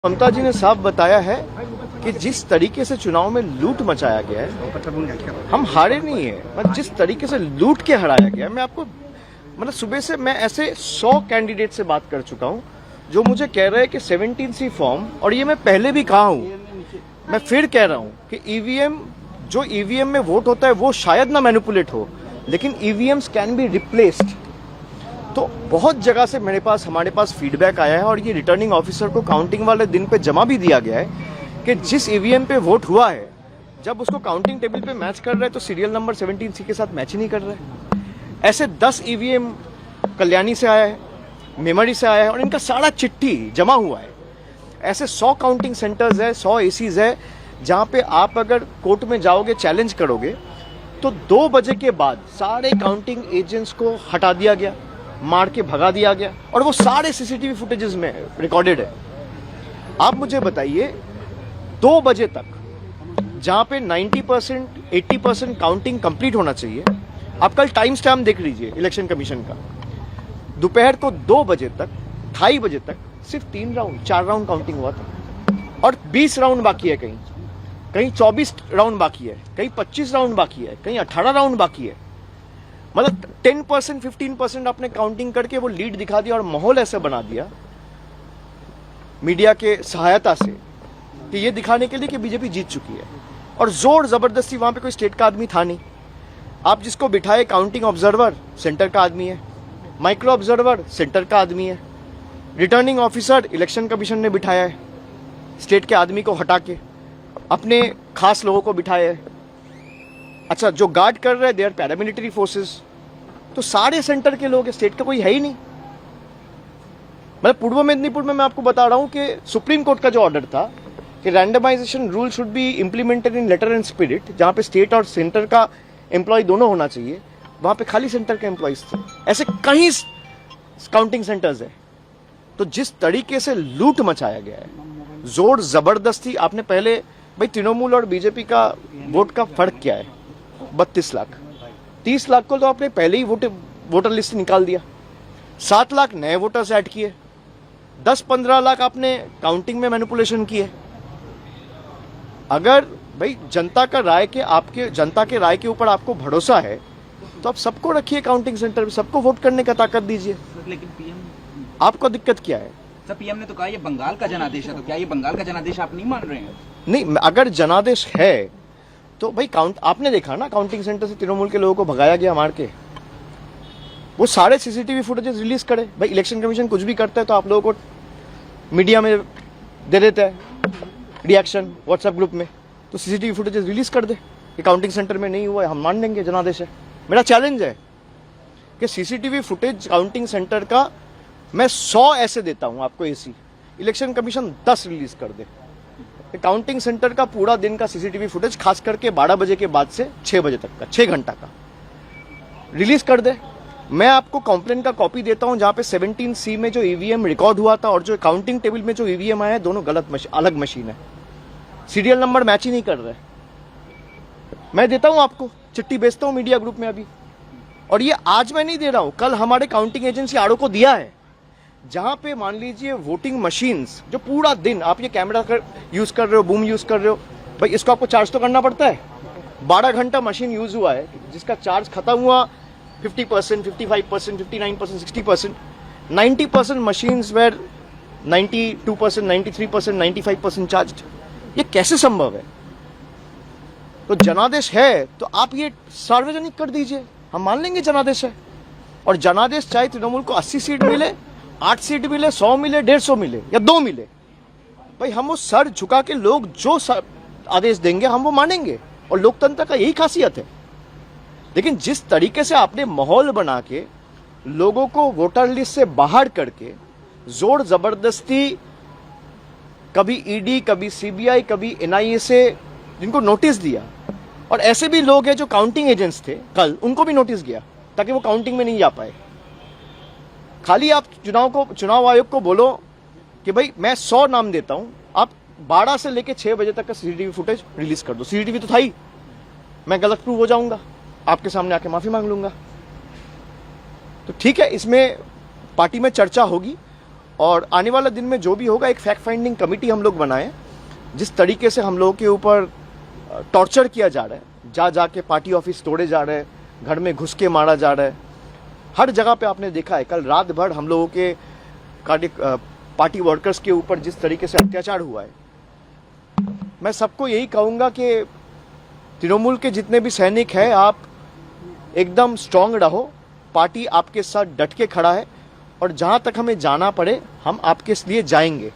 ममता जी ने साफ बताया है कि जिस तरीके से चुनाव में लूट मचाया गया है, हम हारे नहीं है, मतलब जिस तरीके से लूट के हराया गया है। मैं आपको मतलब सुबह से मैं ऐसे 100 कैंडिडेट से बात कर चुका हूं जो मुझे कह रहे हैं कि 17C फॉर्म, और ये मैं पहले भी कहा हूं, मैं फिर कह रहा हूं कि ईवीएम, जो ईवीएम में वोट होता है वो शायद ना मैनिपुलेट हो, लेकिन ईवीएम्स कैन बी रिप्लेस्ड। तो बहुत जगह से हमारे पास फीडबैक आया है और ये रिटर्निंग ऑफिसर को काउंटिंग वाले दिन पे जमा भी दिया गया है कि जिस ईवीएम पे वोट हुआ है, जब उसको काउंटिंग टेबल पे मैच कर रहे हैं तो सीरियल नंबर 17C के साथ मैच ही नहीं कर रहे। ऐसे 10 ईवीएम कल्याणी से आया है, मेमरी से आया है और इनका सारा चिट्ठी जमा हुआ है। ऐसे 100 काउंटिंग सेंटर्स है, 100 एसीज है, जहां पे आप अगर कोर्ट में जाओगे, चैलेंज करोगे, तो 2 बजे के बाद सारे काउंटिंग एजेंट्स को हटा दिया गया, मार के भगा दिया गया, और वो सारे सीसीटीवी फुटेजेस में रिकॉर्डेड है। आप मुझे बताइए 2 बजे तक, जहां पे 90% 80% काउंटिंग कंप्लीट होना चाहिए, आप कल टाइम स्टैम्प देख लीजिए इलेक्शन कमीशन का, दोपहर को 2 बजे तक, 2:30 बजे तक सिर्फ 4 राउंड काउंटिंग हुआ था, और 20 राउंड बाकी है, कहीं 24 राउंड बाकी है, कहीं 25 राउंड बाकी है, कहीं 18 राउंड बाकी है। मतलब 10% 15% आपने काउंटिंग करके वो लीड दिखा दिया और माहौल ऐसे बना दिया मीडिया के सहायता से कि ये दिखाने के लिए कि बीजेपी जीत चुकी है। और जोर जबरदस्ती, वहां पे कोई स्टेट का आदमी था नहीं। आप जिसको बिठाए काउंटिंग ऑब्जर्वर सेंटर का आदमी है, माइक्रो ऑब्जर्वर सेंटर का आदमी है, रिटर्निंग ऑफिसर इलेक्शन कमीशन ने बिठाया है, स्टेट के आदमी को हटा के अपने खास लोगों को बिठाया है। अच्छा, जो गार्ड कर रहे हैं दे आर पैरामिलिट्री फोर्सेस। तो सारे सेंटर के लोग, स्टेट का कोई है ही नहीं। मतलब पूर्व मेदिनीपुर में मैं आपको बता रहा हूं कि सुप्रीम कोर्ट का जो ऑर्डर था कि randomisation rule should be implemented in letter and spirit, जहां पे स्टेट और सेंटर का एम्प्लॉय दोनों होना चाहिए, वहां पे खाली सेंटर के एम्प्लॉयज थे। ऐसे कई काउंटिंग सेंटर्स है। तो जिस तरीके से लूट मचाया गया है, जोर जबरदस्ती, आपने पहले भाई तृणमूल और बीजेपी का वोट का फर्क क्या है? 32 लाख, 30 लाख को तो आपने पहले ही वोटर लिस्ट निकाल दिया, 7 लाख नए वोटर्स ऐड किए, 10-15 लाख आपने काउंटिंग में मैनिपुलेशन किए। अगर भाई जनता के राय के ऊपर आपको भरोसा है तो आप सबको रखिए काउंटिंग सेंटर में, सबको वोट करने का ताकत दीजिए। लेकिन पीएम, आपको दिक्कत क्या है? सर पीएम ने तो कहा ये बंगाल का जनादेश है, तो क्या ये बंगाल का जनादेश आप नहीं मान रहे हैं? नहीं, अगर जनादेश है तो भाई आपने देखा ना, काउंटिंग सेंटर से तृणमूल के लोगों को भगाया गया मार के। वो सारे सीसीटीवी फुटेजेस रिलीज करे। भाई इलेक्शन कमीशन कुछ भी करता है तो आप लोगों को मीडिया में दे देता है रिएक्शन व्हाट्सएप ग्रुप में, तो सीसीटीवी फुटेजेस रिलीज कर दे कि काउंटिंग सेंटर में नहीं हुआ है, हम मान लेंगे जनादेश है। मेरा चैलेंज है कि सीसीटीवी फुटेज काउंटिंग सेंटर का मैं 100 ऐसे देता हूं आपको एसी, इलेक्शन कमीशन 10 रिलीज कर दे। काउंटिंग सेंटर का पूरा दिन का सीसीटीवी फुटेज, खास करके 12 बजे के बाद से 6 बजे तक का, 6 घंटा का रिलीज कर दे। मैं आपको कंप्लेंट का कॉपी देता हूं जहां पे 17C में जो ईवीएम रिकॉर्ड हुआ था और जो काउंटिंग टेबल में जो ईवीएम आया है, दोनों अलग मशीन है, सीरियल नंबर मैच ही नहीं कर रहे। मैं देता हूं आपको, चिट्ठी भेजता हूं मीडिया ग्रुप में अभी। और ये आज मैं नहीं दे रहा हूं, कल हमारे काउंटिंग एजेंसी आरओ को दिया है, जहां पे मान लीजिए वोटिंग मशीन्स जो पूरा दिन आप ये कैमरा यूज कर रहे हो, बूम यूज कर रहे हो, भाई इसको आपको चार्ज तो करना पड़ता है। 12 घंटा मशीन यूज हुआ है, जिसका चार्ज खत्म हुआ 50%, 55%, 59%, 60%, 90% मशीन्स वेर 92%, 93%, 95% चार्ज्ड। ये कैसे संभव है? तो जनादेश है तो आप ये सार्वजनिक कर दीजिए, हम मान लेंगे जनादेश है। और जनादेश चाहे तृणमूल को 80 सीट मिले, 8 सीट मिले, 100 मिले, 150 मिले या 2 मिले, भाई हम वो सर झुका के लोग जो आदेश देंगे हम वो मानेंगे, और लोकतंत्र का यही खासियत है। लेकिन जिस तरीके से आपने माहौल बना के लोगों को वोटर लिस्ट से बाहर करके जोर जबरदस्ती, कभी ईडी, कभी सीबीआई, कभी एनआईए से जिनको नोटिस दिया, और ऐसे भी लोग हैं जो काउंटिंग एजेंट्स थे कल, उनको भी नोटिस गया ताकि वो काउंटिंग में नहीं जा पाए। खाली आप चुनाव आयोग को बोलो कि भाई मैं 100 नाम देता हूं, आप 12 से लेके 6 बजे तक का सीसीटीवी फुटेज रिलीज कर दो। सीसीटीवी तो था ही, मैं गलत प्रूव हो जाऊंगा, आपके सामने आके माफी मांग लूंगा। तो ठीक है, इसमें पार्टी में चर्चा होगी और आने वाला दिन में जो भी होगा एक फैक्ट फाइंडिंग कमेटी हम लोग बनाए। जिस तरीके से हम लोगों के ऊपर टॉर्चर किया जा रहा है, जा जाके पार्टी ऑफिस तोड़े जा रहे हैं, घर में घुस के मारा जा रहा है, हर जगह पे आपने देखा है। कल रात भर हम लोगों के पार्टी वर्कर्स के ऊपर जिस तरीके से अत्याचार हुआ है, मैं सबको यही कहूंगा कि तृणमूल के जितने भी सैनिक हैं, आप एकदम स्ट्रांग रहो। पार्टी आपके साथ डट के खड़ा है और जहां तक हमें जाना पड़े हम आपके लिए जाएंगे।